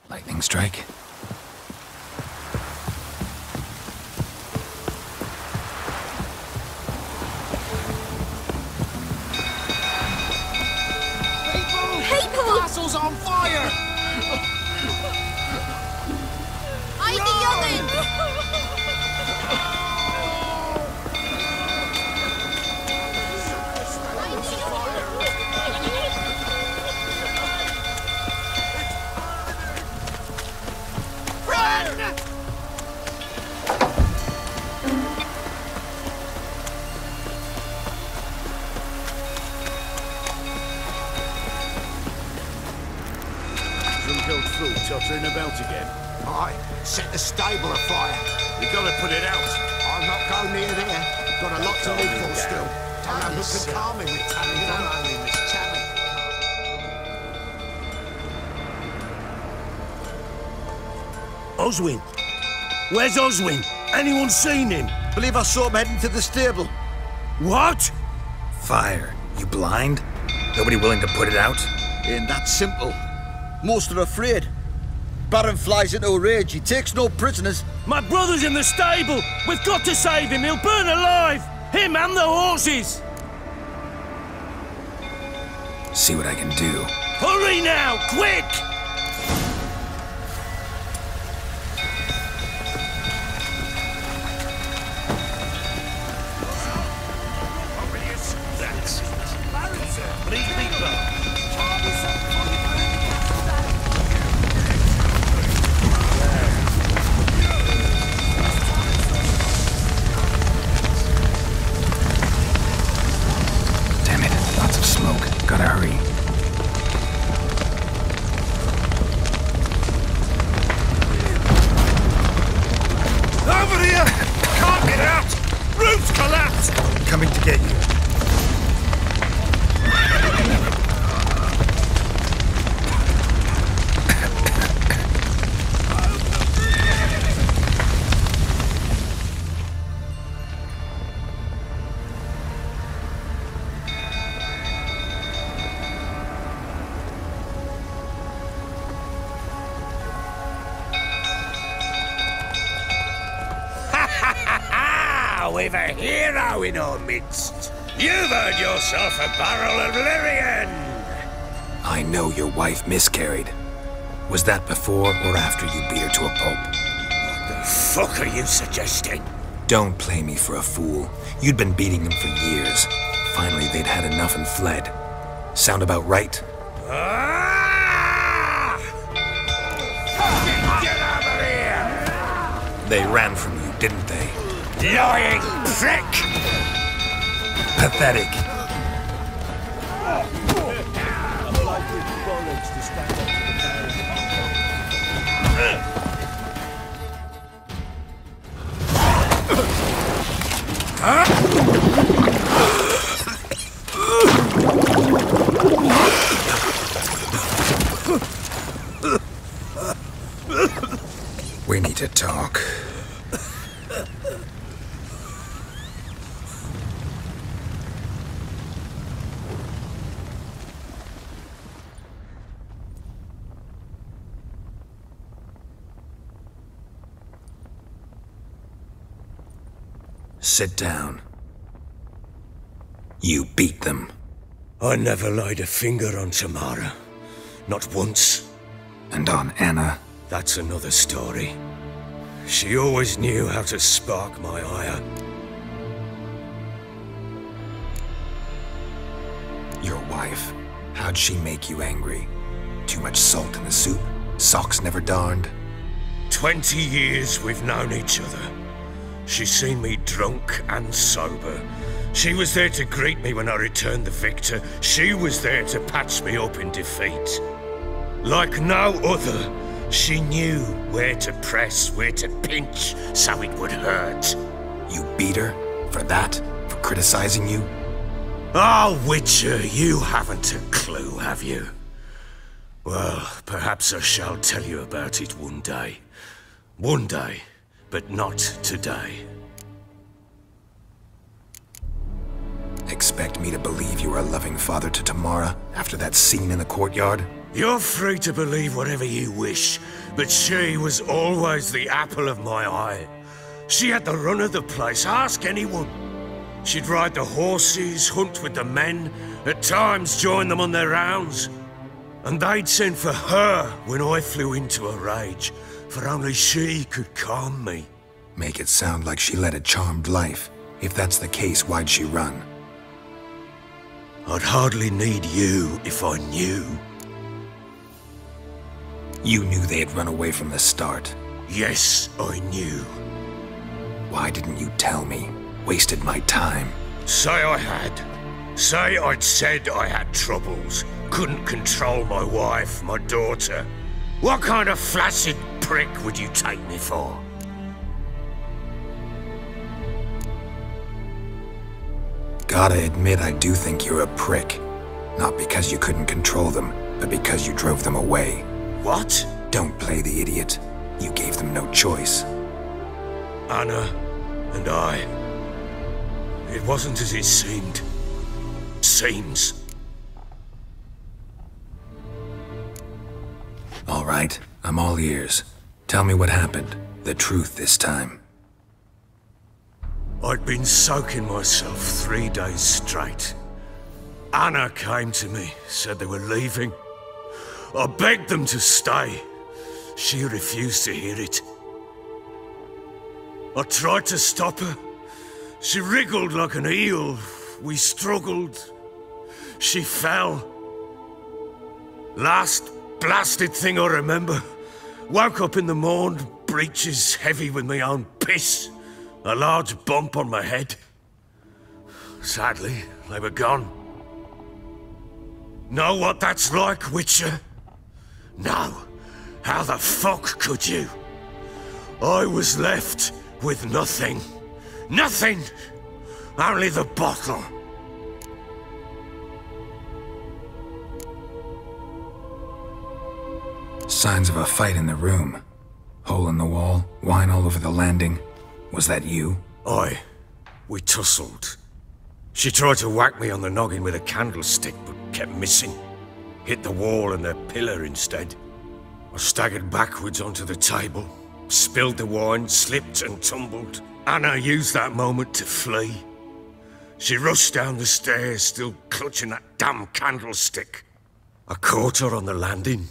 Lightning strike. People! Castle's on fire! I the young'un! Tottering about again. Aye, set the stable afire. We gotta put it out. I'll not go near there. Got a lot to live for still. Don't know who can calm me with Tammy. Don't only Miss Tammy. Oswin? Where's Oswin? Anyone seen him? Believe I saw him heading to the stable. What? Fire. You blind? Nobody willing to put it out? Ain't that simple. Most are afraid. Baron flies into a rage. He takes no prisoners. My brother's in the stable! We've got to save him! He'll burn alive! Him and the horses! See what I can do. Hurry now! Quick! Gotta hurry. Over here! Can't get out! Roof's collapsed! Coming to get you. We've a hero in our midst. You've earned yourself a barrel of Lyrian. I know your wife miscarried. Was that before or after you beat her to a pulp? What the fuck are you suggesting? Don't play me for a fool. You'd been beating them for years. Finally, they'd had enough and fled. Sound about right? Ah! Get over here! They ran from you, didn't they? Lying prick! Pathetic. We need to talk. Sit down. You beat them. I never laid a finger on Tamara. Not once. And on Anna? That's another story. She always knew how to spark my ire. Your wife. How'd she make you angry? Too much salt in the soup? Socks never darned? 20 years we've known each other. She's seen me drunk and sober. She was there to greet me when I returned the victor. She was there to patch me up in defeat. Like no other, she knew where to press, where to pinch, so it would hurt. You beat her? For that? For criticizing you? Oh, Witcher, you haven't a clue, have you? Well, perhaps I shall tell you about it one day. One day, but not today. expect me to believe you were a loving father to Tamara after that scene in the courtyard? You're free to believe whatever you wish, but she was always the apple of my eye. She had the run of the place, ask anyone. She'd ride the horses, hunt with the men, at times join them on their rounds. And they'd send for her when I flew into a rage, for only she could calm me. Make it sound like she led a charmed life. If that's the case, why'd she run? I'd hardly need you if I knew. You knew they had run away from the start. Yes, I knew. Why didn't you tell me? Wasted my time. Say I had. Say I'd said I had troubles. Couldn't control my wife, my daughter. What kind of flaccid prick would you take me for? Gotta admit, I do think you're a prick. Not because you couldn't control them, but because you drove them away. What? Don't play the idiot. You gave them no choice. Anna and I. It wasn't as it seemed. Seems. All right, I'm all ears. Tell me what happened. The truth this time. I'd been soaking myself 3 days straight. Anna came to me, said they were leaving. I begged them to stay. She refused to hear it. I tried to stop her. She wriggled like an eel. We struggled. She fell. Last blasted thing I remember. Woke up in the morn, breeches heavy with my own piss. A large bump on my head. Sadly, they were gone. Know what that's like, Witcher? No. How the fuck could you? I was left with nothing. Nothing! Only the bottle. Signs of a fight in the room. Hole in the wall, wine all over the landing. Was that you? Aye. We tussled. She tried to whack me on the noggin with a candlestick, but kept missing. Hit the wall and the pillar instead. I staggered backwards onto the table, spilled the wine, slipped and tumbled. Anna used that moment to flee. She rushed down the stairs, still clutching that damn candlestick. I caught her on the landing.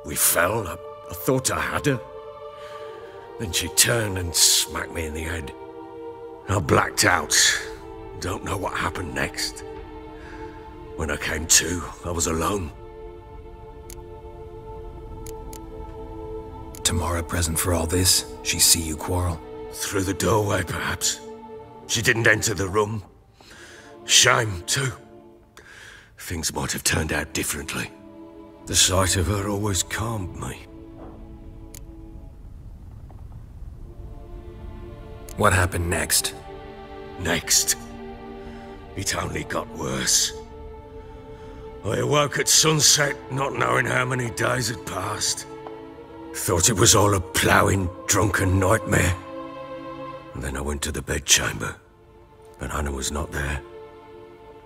We fell. I thought I had her. Then she turned and smacked me in the head. I blacked out. Don't know what happened next. When I came to, I was alone. Tamara present for all this? She see you quarrel? Through the doorway, perhaps. She didn't enter the room. Shame, too. Things might have turned out differently. The sight of her always calmed me. What happened next? Next? It only got worse. I awoke at sunset, not knowing how many days had passed. Thought it was all a ploughing, drunken nightmare. And then I went to the bedchamber, but Anna was not there.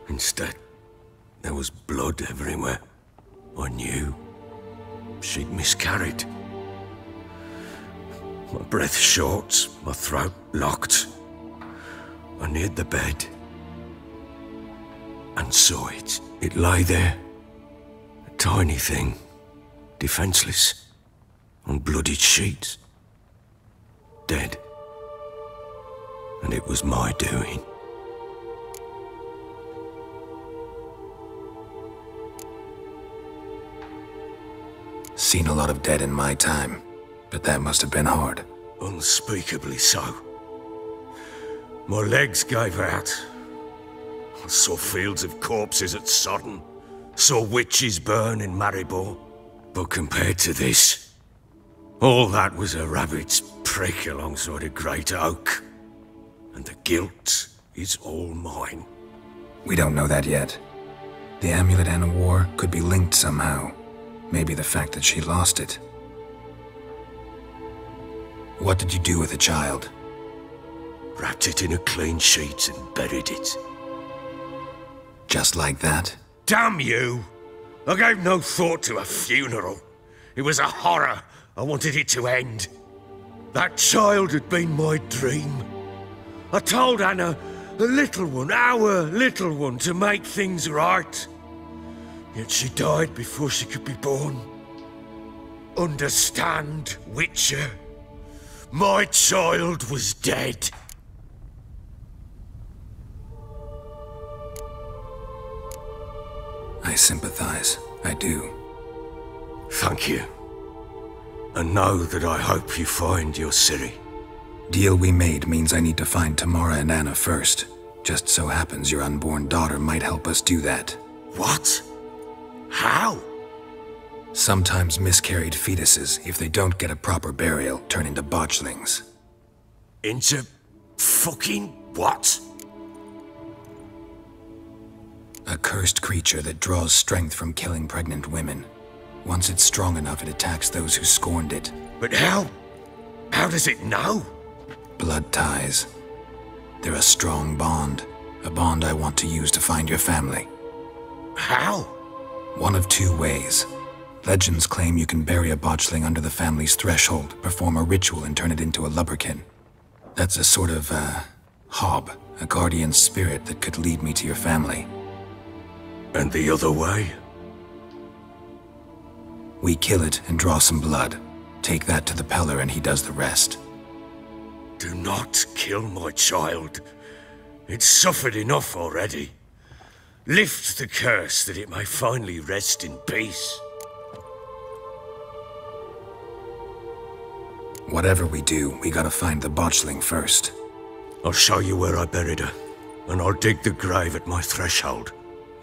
Instead, there was blood everywhere. I knew she'd miscarried. My breath short, my throat locked. I neared the bed and saw it. It lay there, a tiny thing, defenseless, on bloodied sheets, dead. And it was my doing. Seen a lot of dead in my time, but that must have been hard. Unspeakably so. My legs gave out. I saw fields of corpses at Sodden. Saw witches burn in Maribor. But compared to this, all that was a rabbit's prick alongside a great oak. And the guilt is all mine. We don't know that yet. The amulet Anna wore could be linked somehow. Maybe the fact that she lost it. What did you do with the child? Wrapped it in a clean sheet and buried it. Just like that? Damn you! I gave no thought to a funeral. It was a horror. I wanted it to end. That child had been my dream. I told Anna, the little one, our little one, to make things right. Yet she died before she could be born. Understand, Witcher? My child was dead. I sympathize. I do. Thank you. And know that I hope you find your Ciri. Deal we made means I need to find Tamara and Anna first. Just so happens your unborn daughter might help us do that. What? How? Sometimes miscarried fetuses, if they don't get a proper burial, turn into botchlings. Into fucking what? A cursed creature that draws strength from killing pregnant women. Once it's strong enough, it attacks those who scorned it. But how? How does it know? Blood ties. They're a strong bond. A bond I want to use to find your family. How? One of two ways. Legends claim you can bury a botchling under the family's threshold, perform a ritual, and turn it into a lubberkin. That's a sort of, hob, a guardian spirit that could lead me to your family. And the other way? We kill it and draw some blood. Take that to the Peller and he does the rest. Do not kill my child. It's suffered enough already. Lift the curse that it may finally rest in peace. Whatever we do, we gotta find the botchling first. I'll show you where I buried her, and I'll dig the grave at my threshold.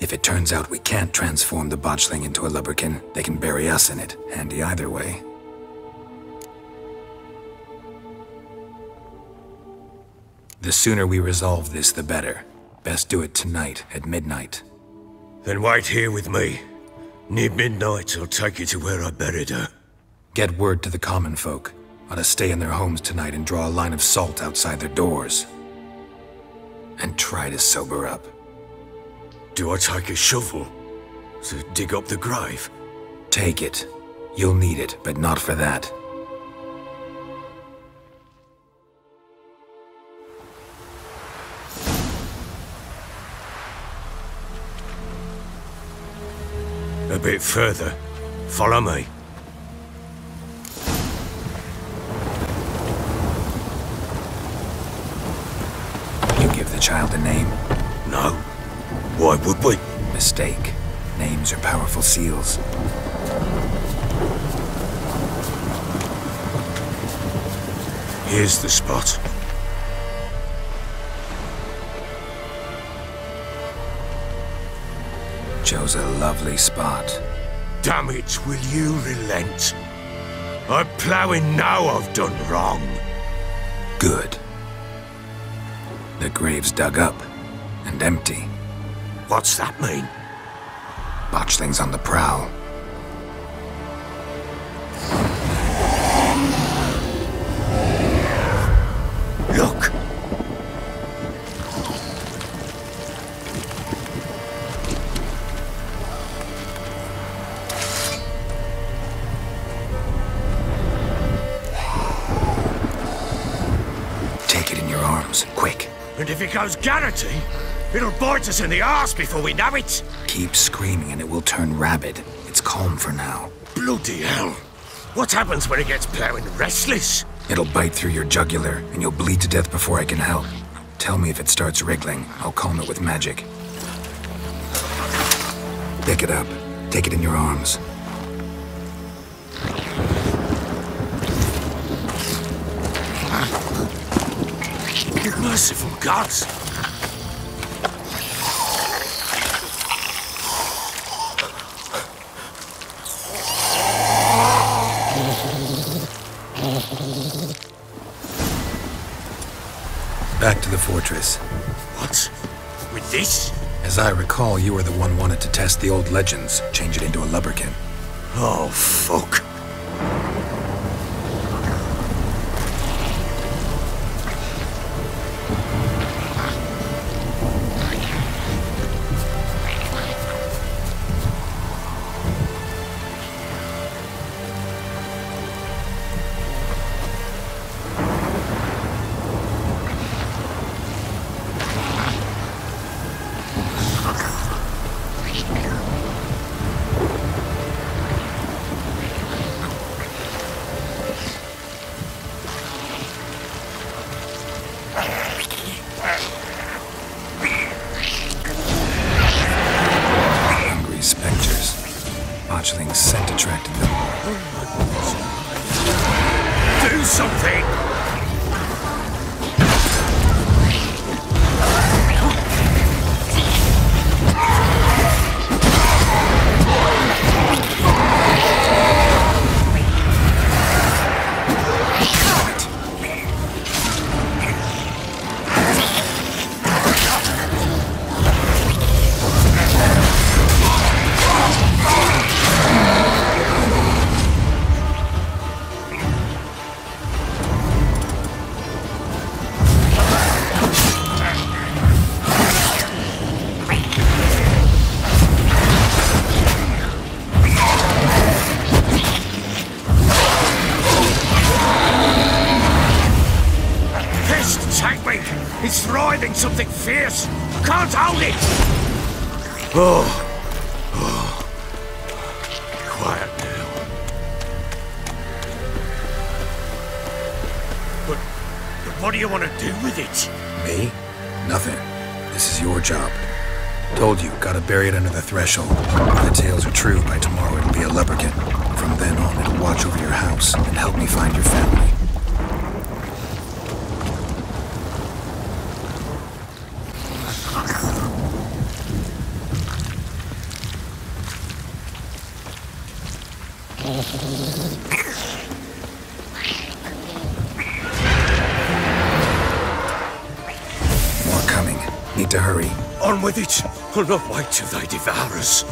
If it turns out we can't transform the botchling into a lubberkin, they can bury us in it. Handy either way. The sooner we resolve this, the better. Best do it tonight, at midnight. Then wait here with me. Near midnight, I'll take you to where I buried her. Get word to the common folk. Ought to stay in their homes tonight and draw a line of salt outside their doors. And try to sober up. Do I take a shovel to dig up the grave? Take it. You'll need it, but not for that. A bit further. Follow me. You give the child a name? No. Why would we? Mistake. Names are powerful seals. Here's the spot. Chose a lovely spot. Damn it, will you relent? I'm ploughing now I've done wrong. Good. The grave's dug up and empty. What's that mean? Botchling's on the prowl. Look! Take it in your arms, quick. And if it goes Garrity, it'll bite us in the arse before we know it. Keep screaming and it will turn rabid. It's calm for now. Bloody hell. What happens when it gets ploughing restless? It'll bite through your jugular and you'll bleed to death before I can help. Tell me if it starts wriggling. I'll calm it with magic. Pick it up. Take it in your arms. Merciful gods! Back to the fortress. What? With this? As I recall, you were the one wanted to test the old legends, change it into a lubberkin. Oh, fuck. something! It's writhing something fierce! Can't hold it! Oh. Quiet now. But what do you want to do with it? Me? Nothing. This is your job. Told you, gotta bury it under the threshold. If the tales are true, by tomorrow it'll be a leprechaun. From then on, it'll watch over your house and help me find your family. More coming. Need to hurry. On with it! I'll not wait till they devour us.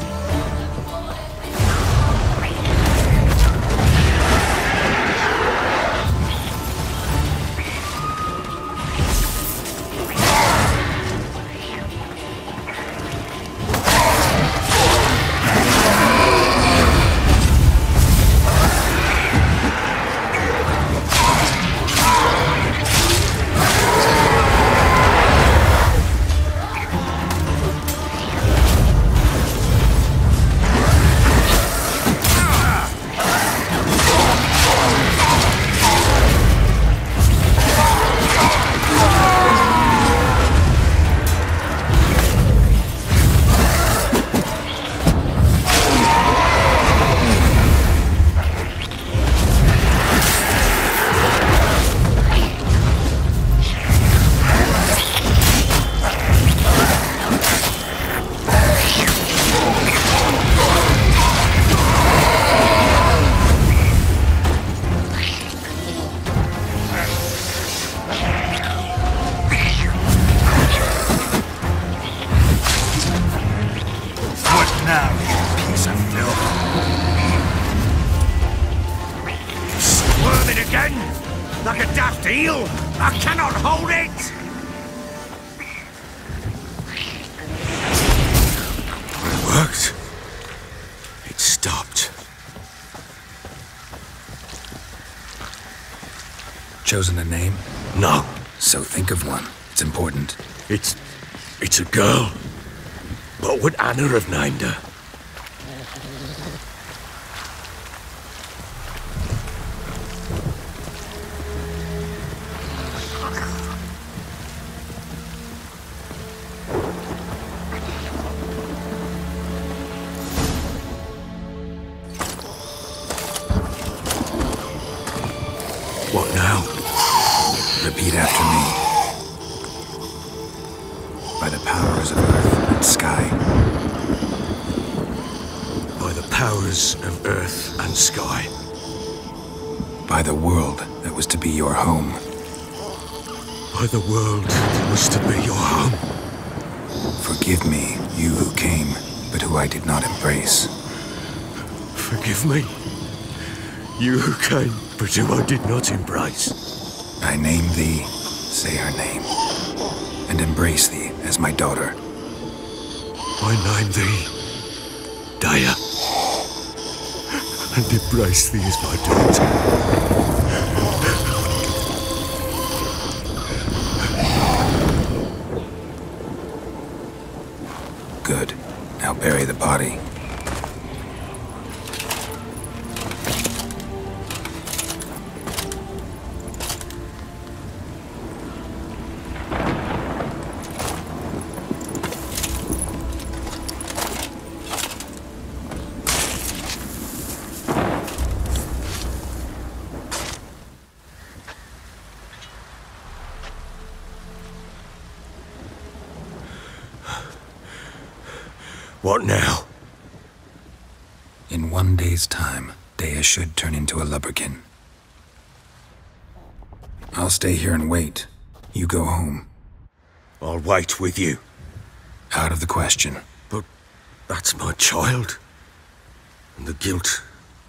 Like a daft eel! I cannot hold it! It worked. It stopped. Chosen a name? No. So think of one. It's important. It's a girl. What would Anna have named her? What now? Repeat after me. By the powers of earth and sky. By the powers of earth and sky. By the world that was to be your home. By the world that was to be your home. Forgive me, you who came, but who I did not embrace. Forgive me. You who came, but who I did not embrace. I name thee, say her name, and embrace thee as my daughter. I name thee, Daya, and embrace thee as my daughter. Good. Now bury the body. What now? In 1 day's time, Dea should turn into a lubberkin. I'll stay here and wait. You go home. I'll wait with you. Out of the question. But that's my child. And the guilt,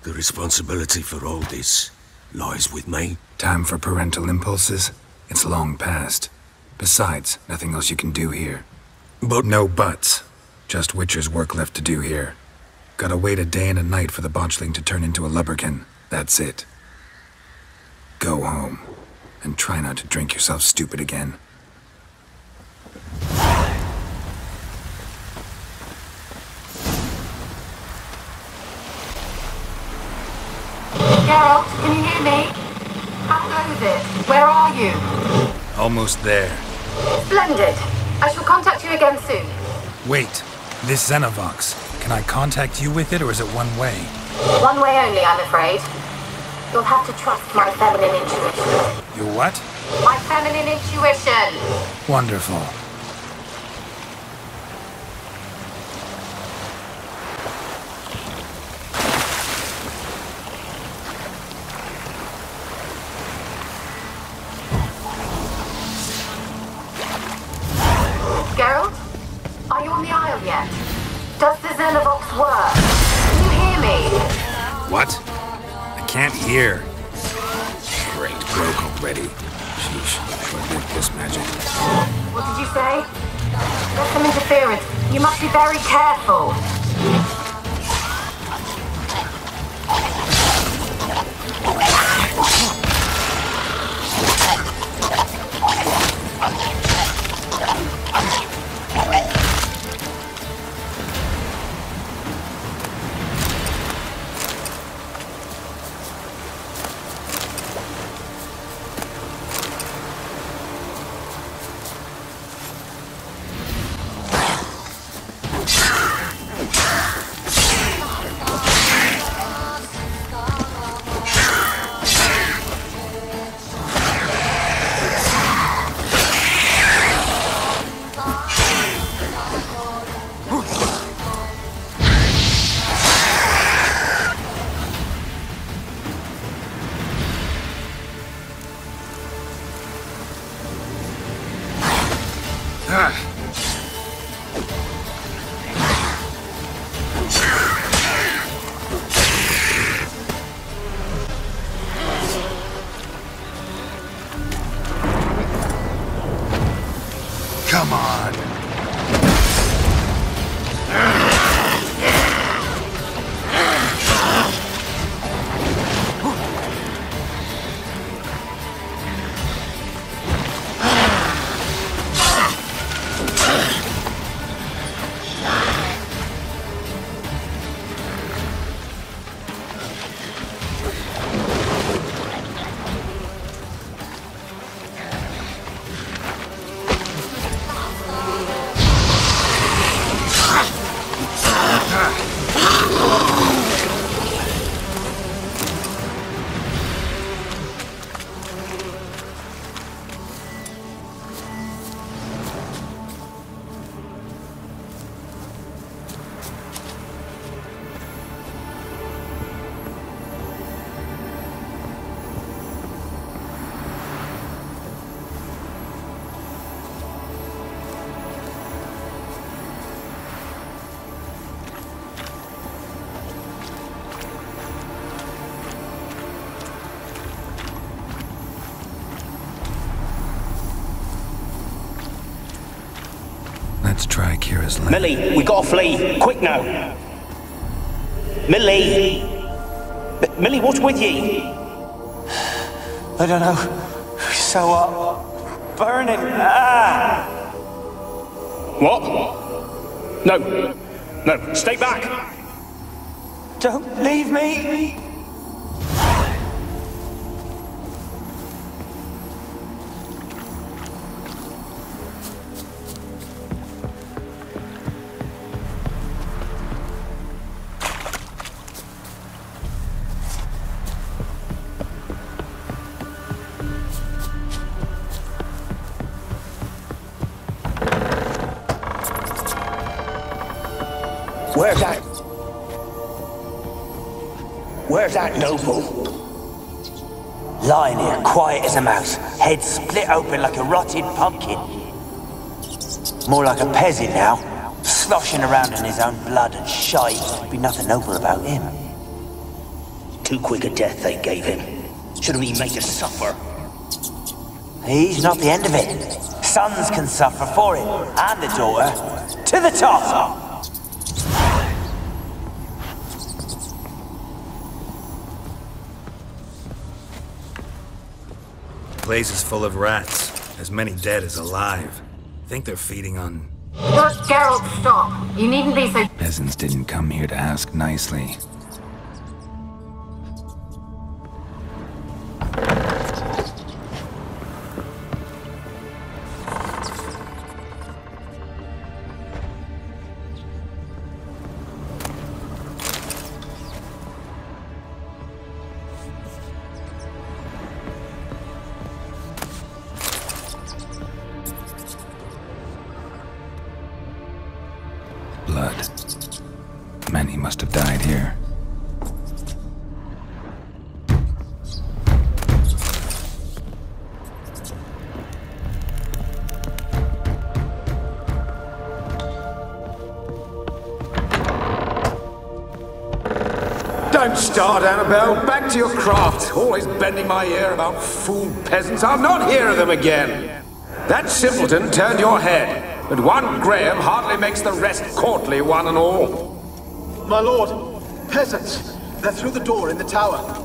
the responsibility for all this, lies with me. Time for parental impulses? It's long past. Besides, nothing else you can do here. But no buts. Just Witcher's work left to do here. Gotta wait a day and a night for the botchling to turn into a lubberkin. That's it. Go home. And try not to drink yourself stupid again. Geralt, can you hear me? How goes it? Where are you? Almost there. Splendid. I shall contact you again soon. Wait. This Xenovox. Can I contact you with it, or is it one way? One way only, I'm afraid. You'll have to trust my feminine intuition. Your what? My feminine intuition! Wonderful. Geralt? Are you on the Isle yet? Does the Xenovox work? Can you hear me? What? I can't hear. Great, broke already. Sheesh, forget this magic. What did you say? There's some interference. You must be very careful. Come on. Let's try Keira's land. Millie, we gotta flee. Quick now. Millie! Millie, what's with ye? I don't know. So what? Burning. Ah! What? No. No, stay back. Don't leave me. Where's that noble? Lying here, quiet as a mouse, head split open like a rotted pumpkin. More like a peasant now, sloshing around in his own blood and shite. Be nothing noble about him. Too quick a death they gave him. Should have been made to suffer. He's not the end of it. Sons can suffer for it, and the daughter. To the top! The place is full of rats. As many dead as alive. Think they're feeding on... Just Geralt, stop. You needn't be so... Peasants didn't come here to ask nicely. Blood. Many must have died here. Don't start, Annabelle. Back to your craft. Always bending my ear about fool peasants. I'll not hear of them again. That simpleton turned your head. But one Graham hardly makes the rest courtly, one and all. My lord, peasants. They're through the door in the tower.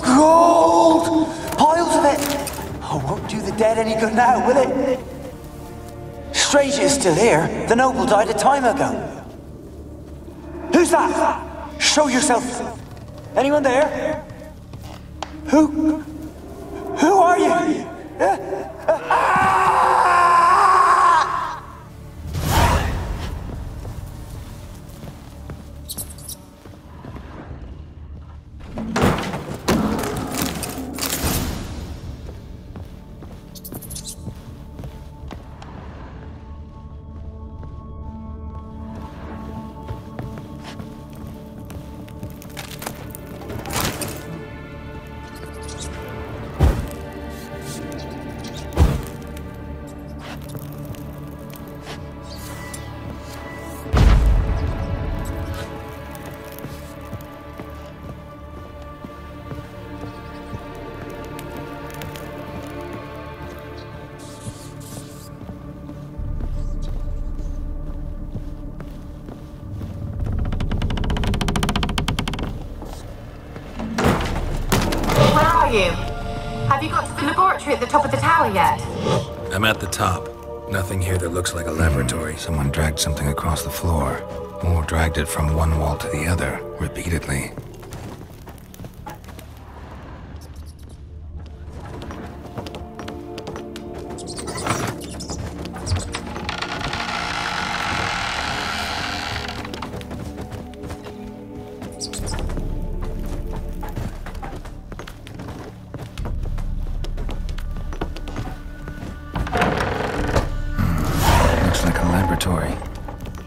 Gold! Piles of it! Oh, won't do the dead any good now, will it? Strange it's still here. The noble died a time ago. Who's that? Show yourself. Anyone there? Who are you? Have you got to the laboratory at the top of the tower yet? I'm at the top. Nothing here that looks like a laboratory. Someone dragged something across the floor. Or dragged it from one wall to the other, repeatedly.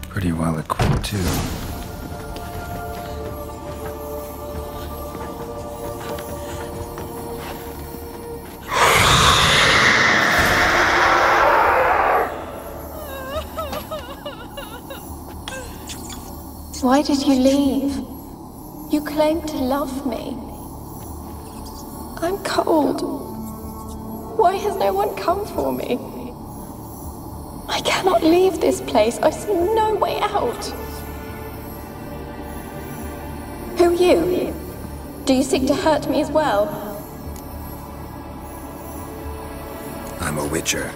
Pretty well equipped, too. Why did you leave? You claimed to love me. I'm cold. Why has no one come for me? I cannot leave this place. I see no way out. Who are you? Do you seek to hurt me as well? I'm a witcher.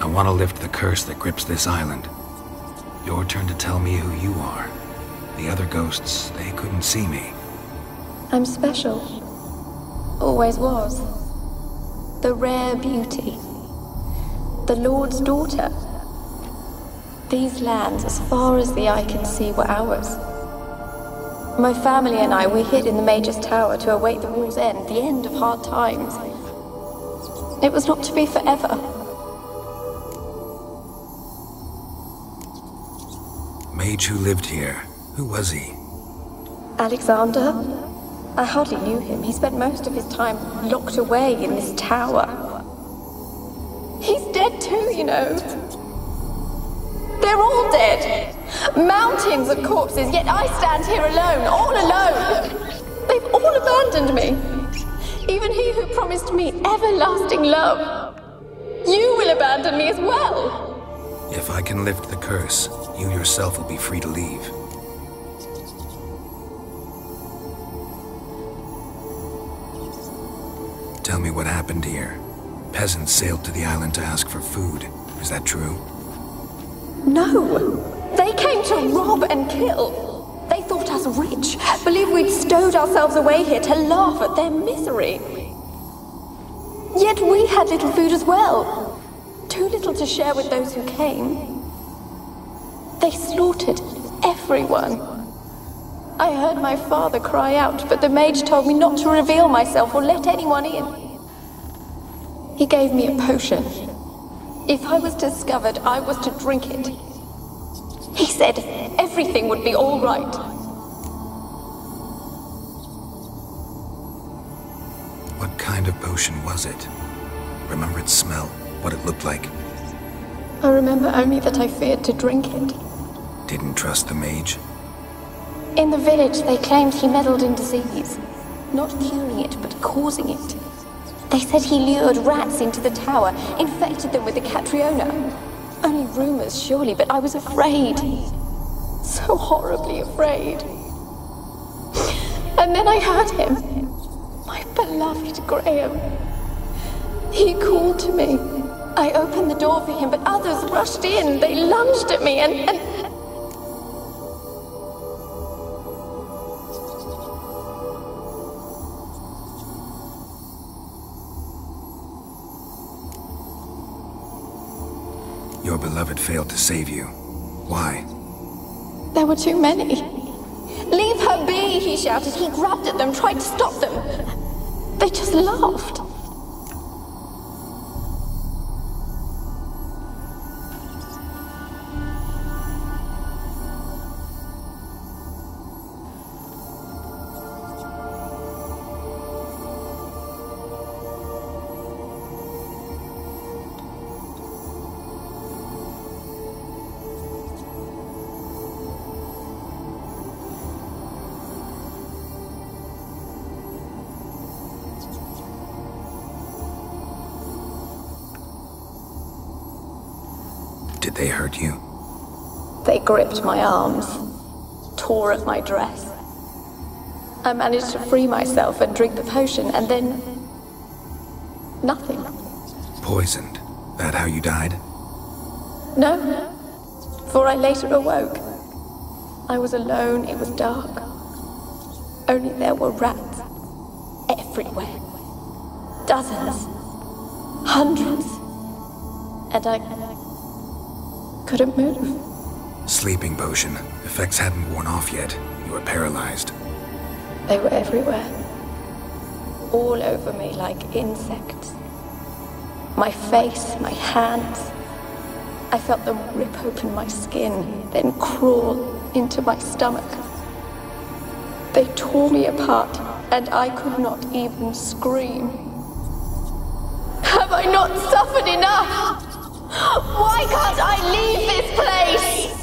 I want to lift the curse that grips this island. Your turn to tell me who you are. The other ghosts, they couldn't see me. I'm special. Always was. The rare beauty. The Lord's daughter. These lands, as far as the eye can see, were ours. My family and I, we hid in the Mage's Tower to await the war's end, the end of hard times. It was not to be forever. Mage who lived here. Who was he? Alexander? I hardly knew him. He spent most of his time locked away in this tower. He's dead too, you know. They're all dead. Mountains of corpses, yet I stand here alone, all alone. They've all abandoned me. Even he who promised me everlasting love. You will abandon me as well. If I can lift the curse, you yourself will be free to leave. Tell me what happened here. Peasants sailed to the island to ask for food. Is that true? No. They came to rob and kill. They thought us rich, believed we'd stowed ourselves away here to laugh at their misery. Yet we had little food as well. Too little to share with those who came. They slaughtered everyone. I heard my father cry out, but the mage told me not to reveal myself or let anyone in. He gave me a potion. If I was discovered, I was to drink it. He said everything would be all right. What kind of potion was it? Remember its smell? What it looked like? I remember only that I feared to drink it. Didn't trust the mage? In the village, they claimed he meddled in disease. Not curing it, but causing it. They said he lured rats into the tower, infected them with the Catriona. Only rumors, surely, but I was afraid. So horribly afraid. And then I heard him. My beloved Graham. He called to me. I opened the door for him, but others rushed in. They lunged at me and... Your beloved failed to save you. Why? There were too many. Leave her be, he shouted. He grabbed at them, tried to stop them. They just laughed. Did they hurt you? They gripped my arms, tore at my dress. I managed to free myself and drink the potion, and then... nothing. Poisoned? That how you died? No, for I later awoke. I was alone, it was dark. Only there were rats. Everywhere. Dozens. Hundreds. And I couldn't move. Sleeping potion. Effects hadn't worn off yet. You were paralyzed. They were everywhere. All over me like insects. My face, my hands. I felt them rip open my skin, then crawl into my stomach. They tore me apart, and I could not even scream. Have I not suffered enough? Why can't I leave this place?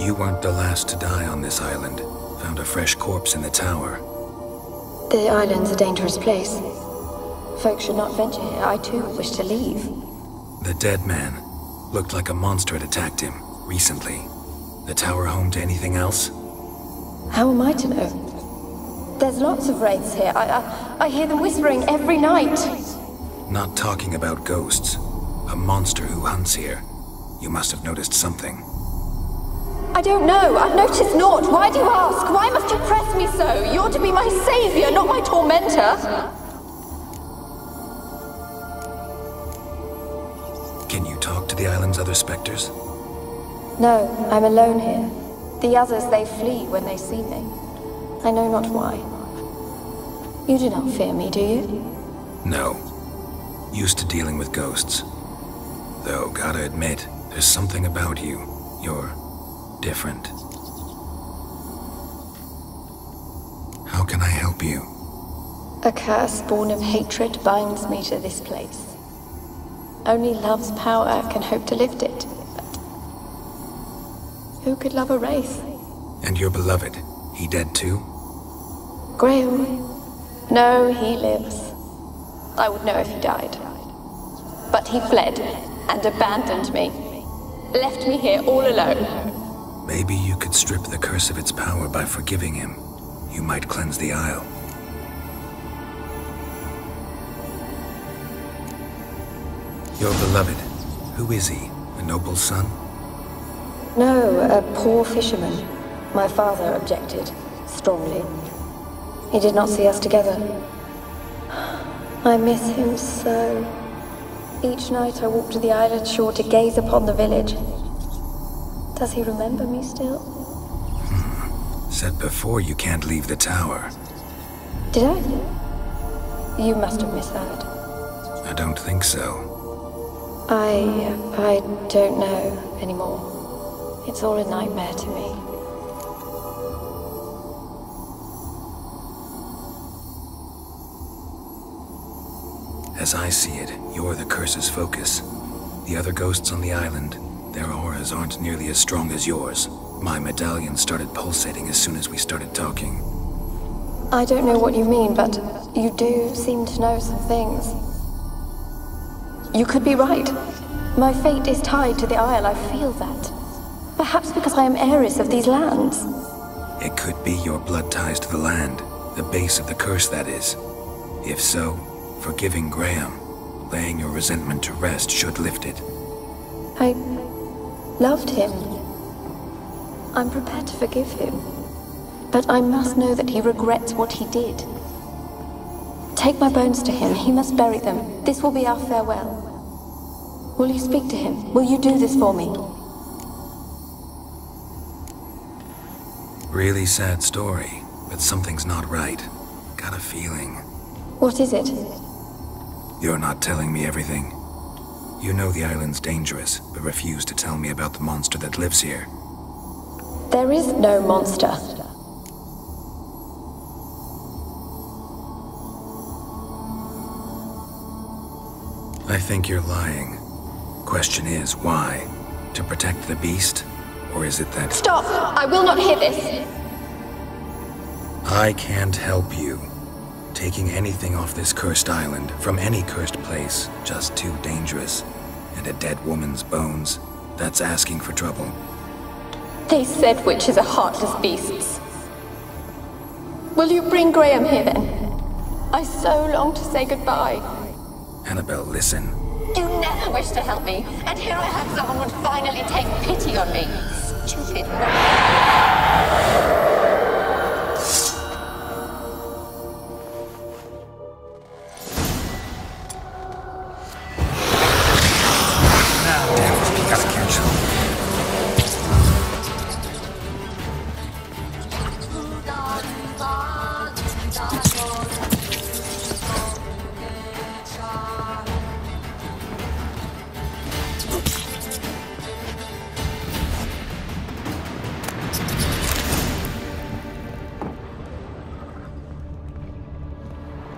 You weren't the last to die on this island. Found a fresh corpse in the tower. The island's a dangerous place. Folks should not venture here. I too wish to leave. The dead man. Looked like a monster had attacked him, recently. The tower home to anything else? How am I to know? There's lots of wraiths here. I hear them whispering every night. Not talking about ghosts. A monster who hunts here. You must have noticed something. I don't know. I've noticed naught. Why do you ask? Why must you press me so? You're to be my savior, not my tormentor. Can you talk to the island's other specters? No, I'm alone here. The others, they flee when they see me. I know not why. You do not fear me, do you? No. Used to dealing with ghosts. Though, gotta admit, there's something about you. You're different. How can I help you? A curse born of hatred binds me to this place. Only love's power can hope to lift it. But who could love a wraith? And your beloved, he dead too? Graham? No, he lives. I would know if he died. But he fled and abandoned me. Left me here all alone. Maybe you could strip the curse of its power by forgiving him. You might cleanse the Isle. Your beloved, who is he? A noble son? No, a poor fisherman. My father objected, strongly. He did not see us together. I miss him so. Each night I walk to the island shore to gaze upon the village. Does he remember me still? Said before you can't leave the tower. Did I? You must have misheard. I don't think so. I don't know anymore. It's all a nightmare to me. As I see it, you're the curse's focus. The other ghosts on the island, their auras aren't nearly as strong as yours. My medallion started pulsating as soon as we started talking. I don't know what you mean, but you do seem to know some things. You could be right. My fate is tied to the Isle, I feel that. Perhaps because I am heiress of these lands. It could be your blood ties to the land, the base of the curse, that is. If so, forgiving Graham, laying your resentment to rest should lift it. I loved him. I'm prepared to forgive him. But I must know that he regrets what he did. Take my bones to him. He must bury them. This will be our farewell. Will you speak to him? Will you do this for me? Really sad story, but something's not right. Got a feeling. What is it? You're not telling me everything. You know the island's dangerous, but refuse to tell me about the monster that lives here. There is no monster. I think you're lying. Question is, why? To protect the beast? Or is it that— Stop! I will not hear this! I can't help you. Taking anything off this cursed island, from any cursed place, just too dangerous. And a dead woman's bones, that's asking for trouble. They said witches are heartless beasts. Will you bring Graham here then? I so long to say goodbye. Annabelle, listen. You never wished to help me, and here I have someone would finally take pity on me. Stupid.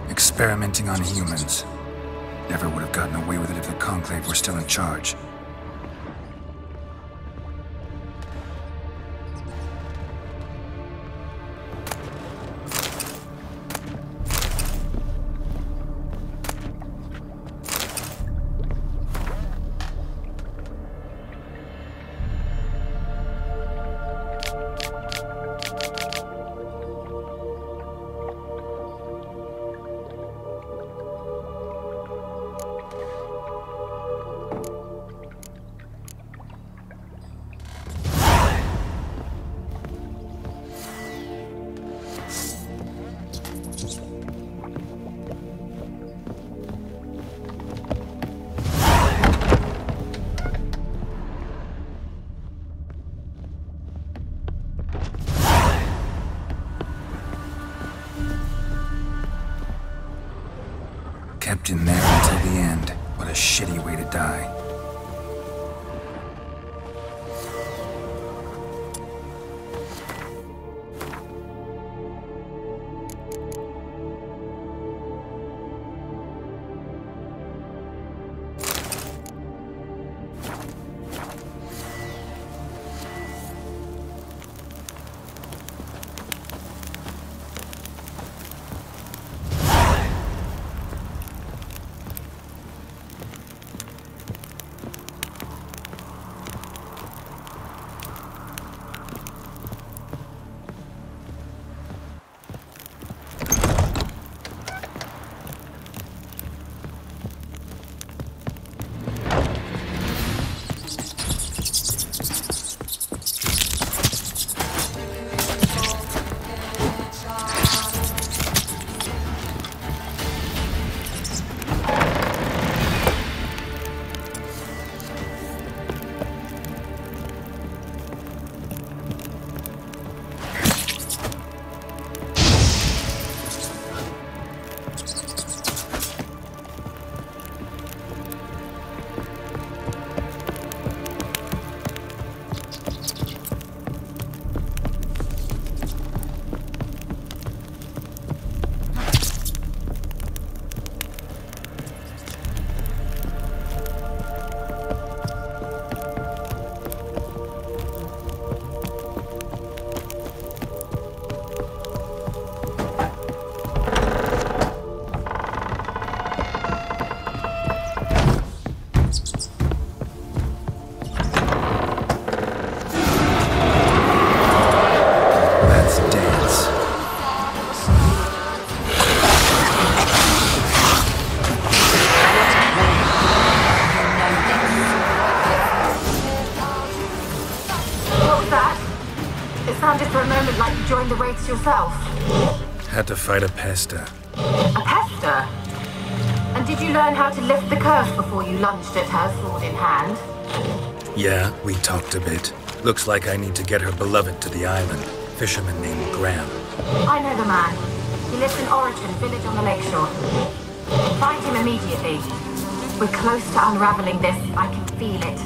Experimenting on humans. Never would have gotten away with it if the Conclave were still in charge. Kept in there until the end. What a shitty way to die. Joined the raids yourself? Had to fight a pester. A pester? And did you learn how to lift the curse before you lunged at her, sword in hand? Yeah, we talked a bit. Looks like I need to get her beloved to the island. Fisherman named Graham. I know the man. He lives in Origin, village on the lakeshore. Find him immediately. We're close to unraveling this. I can feel it.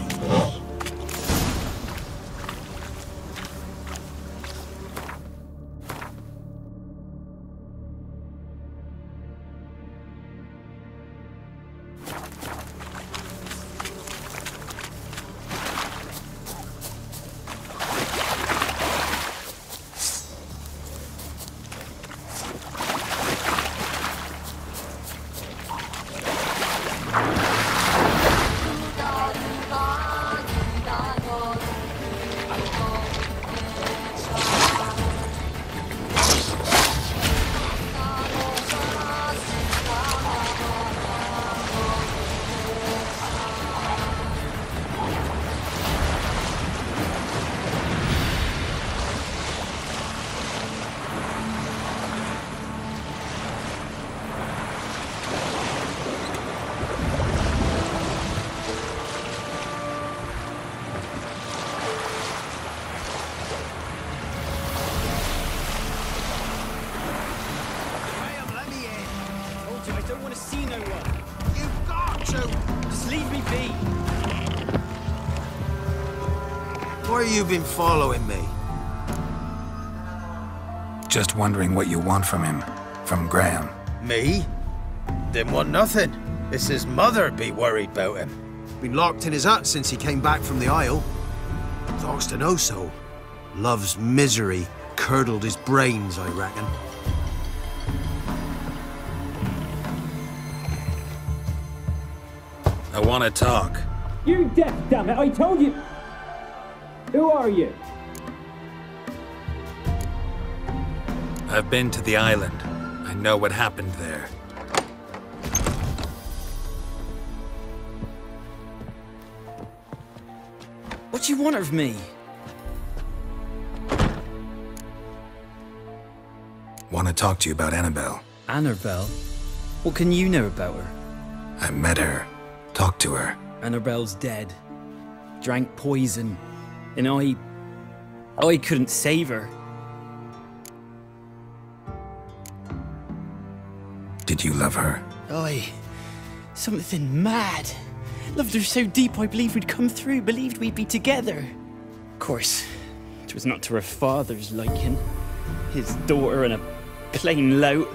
Why have you been following me? Just wondering what you want from him. From Graham. Me? Didn't want nothing. It's his mother be worried about him. Been locked in his hut since he came back from the Isle. Thoughts to know so. Love's misery curdled his brains, I reckon. I want to talk. You're deaf, damn it! I told you! Who are you? I've been to the island. I know what happened there. What do you want of me? Want to talk to you about Annabelle. Annabelle? What can you know about her? I met her. Talked to her. Annabelle's dead. Drank poison. And I couldn't save her. Did you love her? I Something mad. Loved her so deep I believed we'd come through, believed we'd be together. Of course, it was not to her father's liking. His daughter and a plain lout.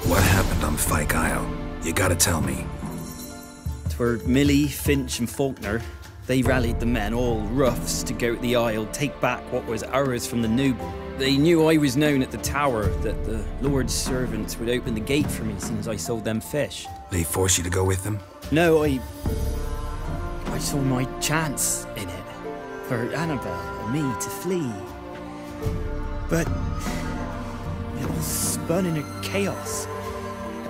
What happened on Scoia'tael? You gotta tell me. 'Twere Millie, Finch and Faulkner. They rallied the men, all roughs, to go to the Isle, take back what was ours from the noble. They knew I was known at the tower, that the Lord's servants would open the gate for me as soon as I sold them fish. They forced you to go with them? No, I saw my chance in it. For Annabelle and me to flee. But it all spun in a chaos.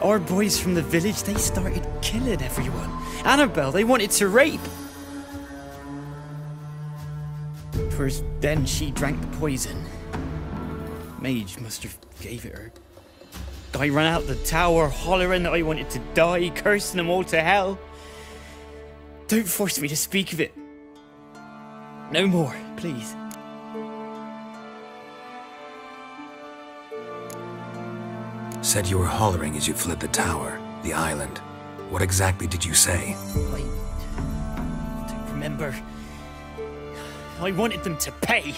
Our boys from the village, they started killing everyone. Annabelle, they wanted to rape. First, then she drank the poison. Mage must have gave it her. I ran out the tower hollering that I wanted to die, cursing them all to hell. Don't force me to speak of it. No more, please. Said you were hollering as you fled the tower, the island. What exactly did you say? I don't remember. I wanted them to pay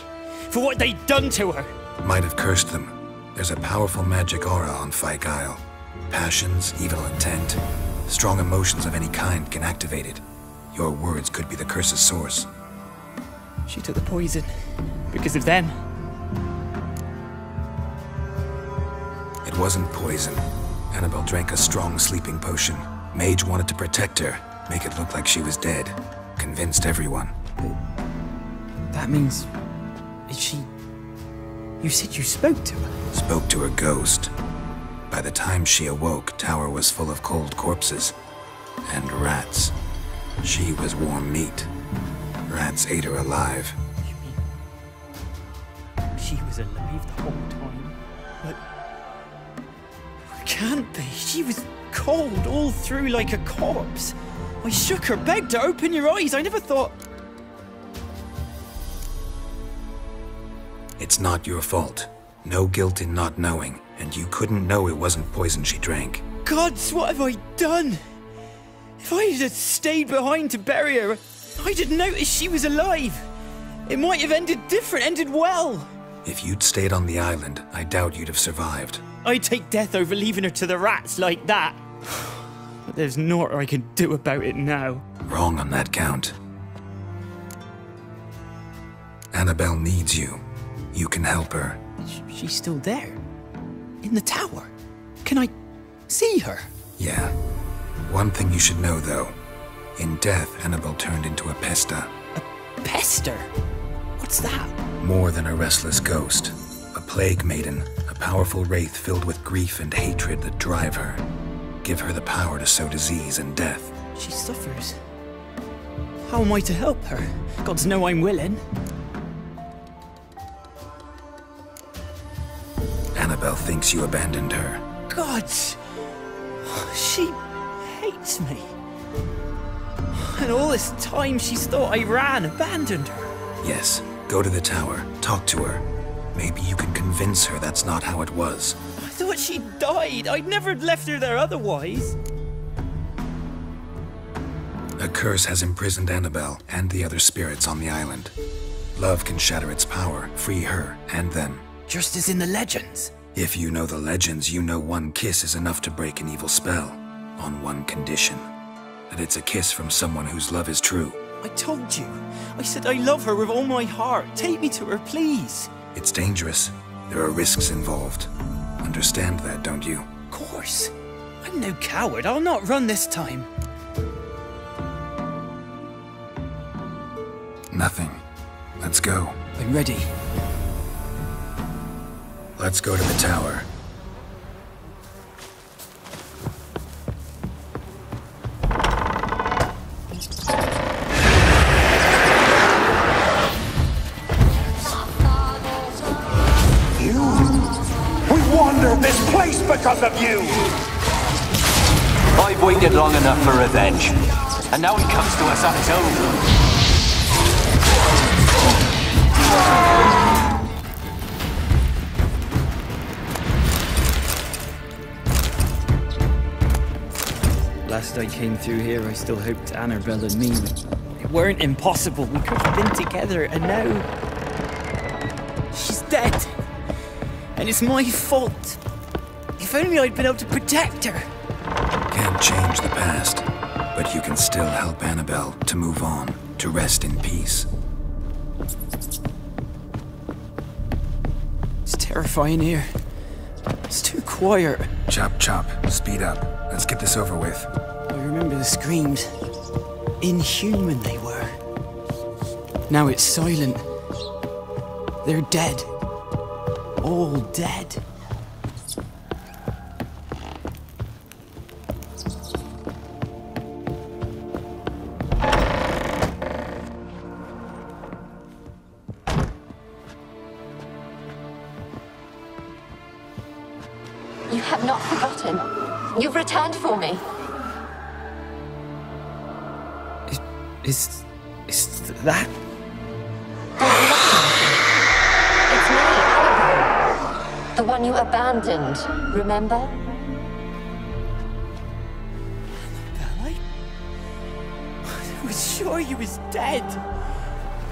for what they'd done to her. Might have cursed them. There's a powerful magic aura on Scoia'tael. Passions, evil intent, strong emotions of any kind can activate it. Your words could be the curse's source. She took the poison because of them. It wasn't poison. Annabelle drank a strong sleeping potion. Mage wanted to protect her, make it look like she was dead. Convinced everyone. That means... is she... You said you spoke to her? Spoke to her ghost. By the time she awoke, Tower was full of cold corpses. And rats. She was warm meat. Rats ate her alive. You mean... she was alive the whole time? But... can't be. She was cold all through like a corpse. I shook her, begged her, open your eyes. I never thought... It's not your fault. No guilt in not knowing, and you couldn't know it wasn't poison she drank. Gods, what have I done? If I had stayed behind to bury her, I'd have noticed she was alive. It might have ended different, ended well. If you'd stayed on the island, I doubt you'd have survived. I'd take death over leaving her to the rats like that. But there's naught I can do about it now. Wrong on that count. Annabelle needs you. You can help her. She's still there? In the tower? Can I see her? Yeah. One thing you should know, though. In death, Annabelle turned into a pesta. A pester? What's that? More than a restless ghost. A plague maiden. A powerful wraith filled with grief and hatred that drive her. Give her the power to sow disease and death. She suffers. How am I to help her? Gods know I'm willing. Annabelle thinks you abandoned her. Gods! She hates me. And all this time she's thought I ran, abandoned her. Yes, go to the tower, talk to her. Maybe you can convince her that's not how it was. I thought she died. I'd never left her there otherwise. A curse has imprisoned Annabelle and the other spirits on the island. Love can shatter its power, free her and them. Just as in the legends. If you know the legends, you know one kiss is enough to break an evil spell. On one condition. That it's a kiss from someone whose love is true. I told you. I said I love her with all my heart. Take me to her, please. It's dangerous. There are risks involved. Understand that, don't you? Of course. I'm no coward. I'll not run this time. Nothing. Let's go. I'm ready. Let's go to the tower. We wandered this place because of you! I've waited long enough for revenge, and now it comes to us on its own. last I came through here, I still hoped Annabelle and me weren't impossible. We could have been together, and now she's dead. And it's my fault. If only I'd been able to protect her. Can't change the past, but you can still help Annabelle to move on, to rest in peace. It's terrifying here. It's too quiet. Chop, chop. Speed up. Let's get this over with. I remember the screams. Inhuman they were. Now it's silent. They're dead. All dead. You have not forgotten. You've returned for me. Is that? It's me, Annabelle. The one you abandoned, remember? Annabelle, I was sure you was dead.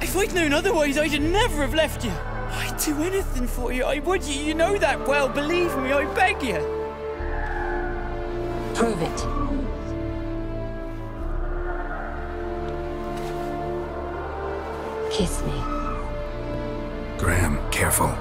If I'd known otherwise, I'd never have left you. I'd do anything for you, I would. You know that well, believe me, I beg you. Prove it. Kiss me. Graham, careful.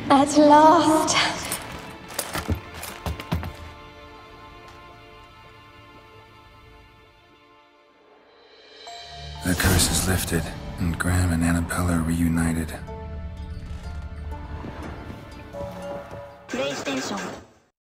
At last. The curse is lifted, and Graham and Annabelle are reunited. PlayStation